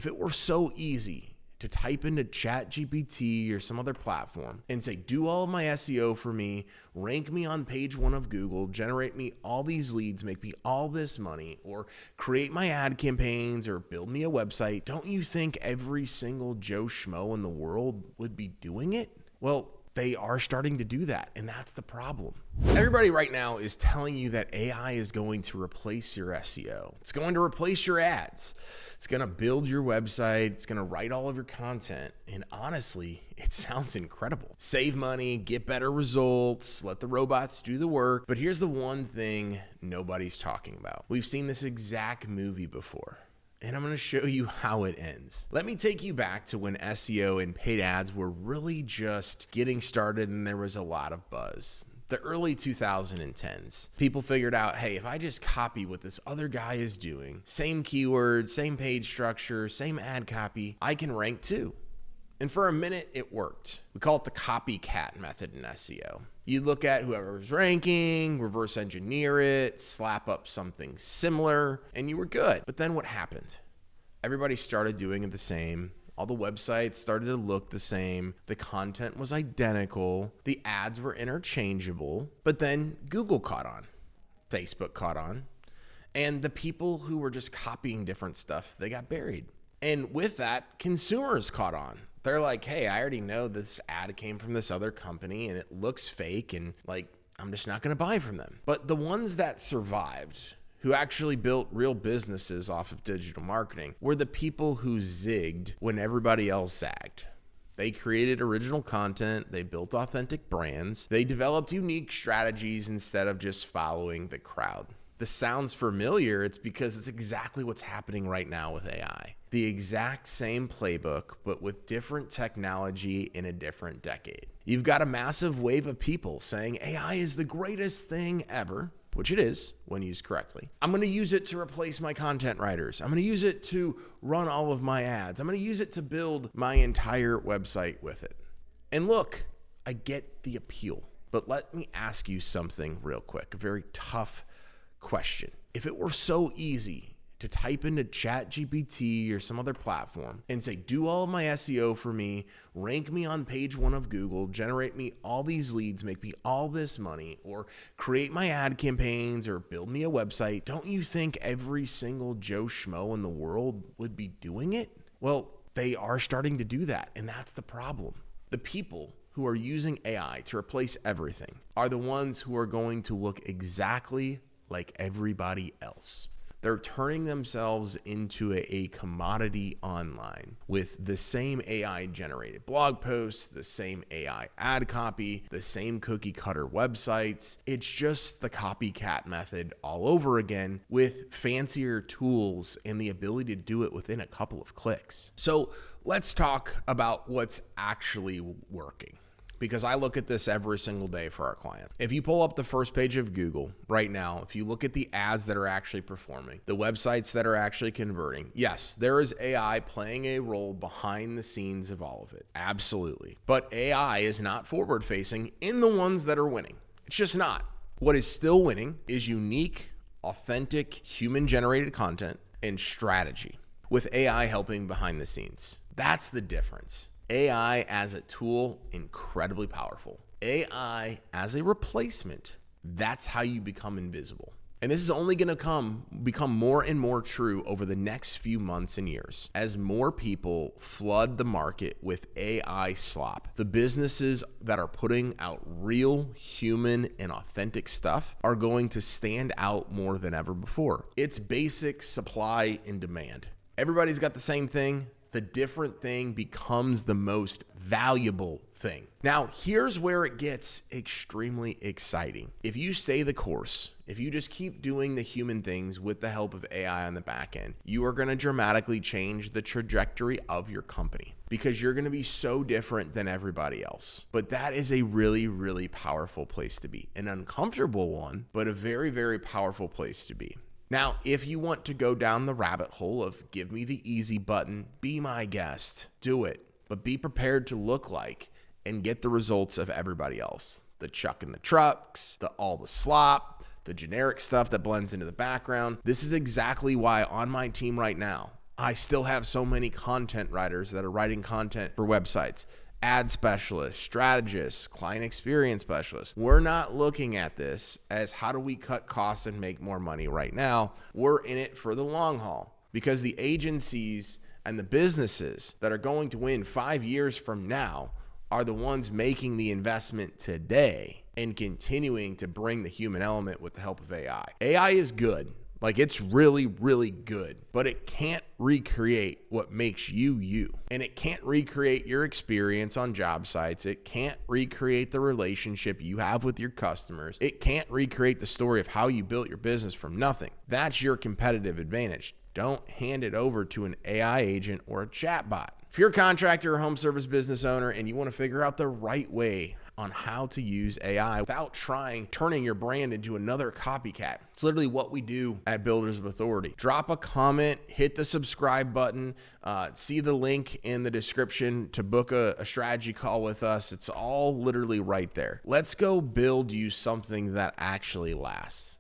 If it were so easy to type into ChatGPT or some other platform and say, do all of my SEO for me, rank me on page 1 of Google, generate me all these leads, make me all this money, or create my ad campaigns or build me a website, don't you think every single Joe Schmo in the world would be doing it? Well, they are starting to do that, and that's the problem. Everybody right now is telling you that AI is going to replace your SEO. It's going to replace your ads. It's going to build your website. It's going to write all of your content. And honestly, it sounds incredible. Save money, get better results, let the robots do the work. But here's the one thing nobody's talking about. We've seen this exact movie before, and I'm going to show you how it ends. Let me take you back to when SEO and paid ads were really just getting started and there was a lot of buzz. The early 2010s, people figured out, hey, if I just copy what this other guy is doing, same keywords, same page structure, same ad copy, I can rank too. And for a minute, it worked. We call it the copycat method in SEO. You look at whoever's ranking, reverse engineer it, slap up something similar, and you were good. But then what happened? Everybody started doing it the same. All the websites started to look the same. The content was identical. The ads were interchangeable. But then Google caught on. Facebook caught on. And the people who were just copying different stuff, they got buried. And with that, consumers caught on. They're like, hey, I already know this ad came from this other company and it looks fake and like, I'm just not going to buy from them. But the ones that survived, who actually built real businesses off of digital marketing, were the people who zigged when everybody else zagged. They created original content, they built authentic brands, they developed unique strategies instead of just following the crowd. This sounds familiar, it's because it's exactly what's happening right now with AI. The exact same playbook, but with different technology in a different decade. You've got a massive wave of people saying AI is the greatest thing ever, which it is when used correctly. I'm going to use it to replace my content writers. I'm going to use it to run all of my ads. I'm going to use it to build my entire website with it. And look, I get the appeal, but let me ask you something real quick, a very tough question. If it were so easy to type into ChatGPT or some other platform and say, do all of my SEO for me, rank me on page 1 of Google, generate me all these leads, make me all this money, or create my ad campaigns or build me a website, don't you think every single Joe Schmo in the world would be doing it? Well, they are starting to do that, and that's the problem. The people who are using AI to replace everything are the ones who are going to look exactly like everybody else. They're turning themselves into a commodity online with the same AI generated blog posts, the same AI ad copy, the same cookie cutter websites. It's just the copycat method all over again with fancier tools and the ability to do it within a couple of clicks. So let's talk about what's actually working, because I look at this every single day for our clients. If you pull up the first page of Google right now, if you look at the ads that are actually performing, the websites that are actually converting, yes, there is AI playing a role behind the scenes of all of it. Absolutely. But AI is not forward facing in the ones that are winning. It's just not. What is still winning is unique, authentic, human generated content and strategy with AI helping behind the scenes. That's the difference. AI as a tool, incredibly powerful. AI as a replacement, that's how you become invisible. And this is only going to become more and more true over the next few months and years as more people flood the market with AI slop. The businesses that are putting out real human and authentic stuff are going to stand out more than ever before. It's basic supply and demand. Everybody's got the same thing. The different thing becomes the most valuable thing. Now, here's where it gets extremely exciting. If you stay the course, if you just keep doing the human things with the help of AI on the back end, you are going to dramatically change the trajectory of your company because you're going to be so different than everybody else. But that is a really, really powerful place to be. An uncomfortable one, but a very, very powerful place to be. Now, if you want to go down the rabbit hole of give me the easy button, be my guest, do it. But be prepared to look like and get the results of everybody else. The chuck in the trucks, all the slop, the generic stuff that blends into the background. This is exactly why on my team right now, I still have so many content writers that are writing content for websites. Ad specialists, strategists, client experience specialists. We're not looking at this as how do we cut costs and make more money right now. We're in it for the long haul, because the agencies and the businesses that are going to win 5 years from now are the ones making the investment today and continuing to bring the human element with the help of AI. AI is good. Like, it's really, really good, but it can't recreate what makes you, you. And it can't recreate your experience on job sites. It can't recreate the relationship you have with your customers. It can't recreate the story of how you built your business from nothing. That's your competitive advantage. Don't hand it over to an AI agent or a chatbot. If you're a contractor or home service business owner and you want to figure out the right way on how to use AI without turning your brand into another copycat, it's literally what we do at Builders of Authority. Drop a comment, hit the subscribe button, see the link in the description to book a strategy call with us. It's all literally right there. Let's go build you something that actually lasts.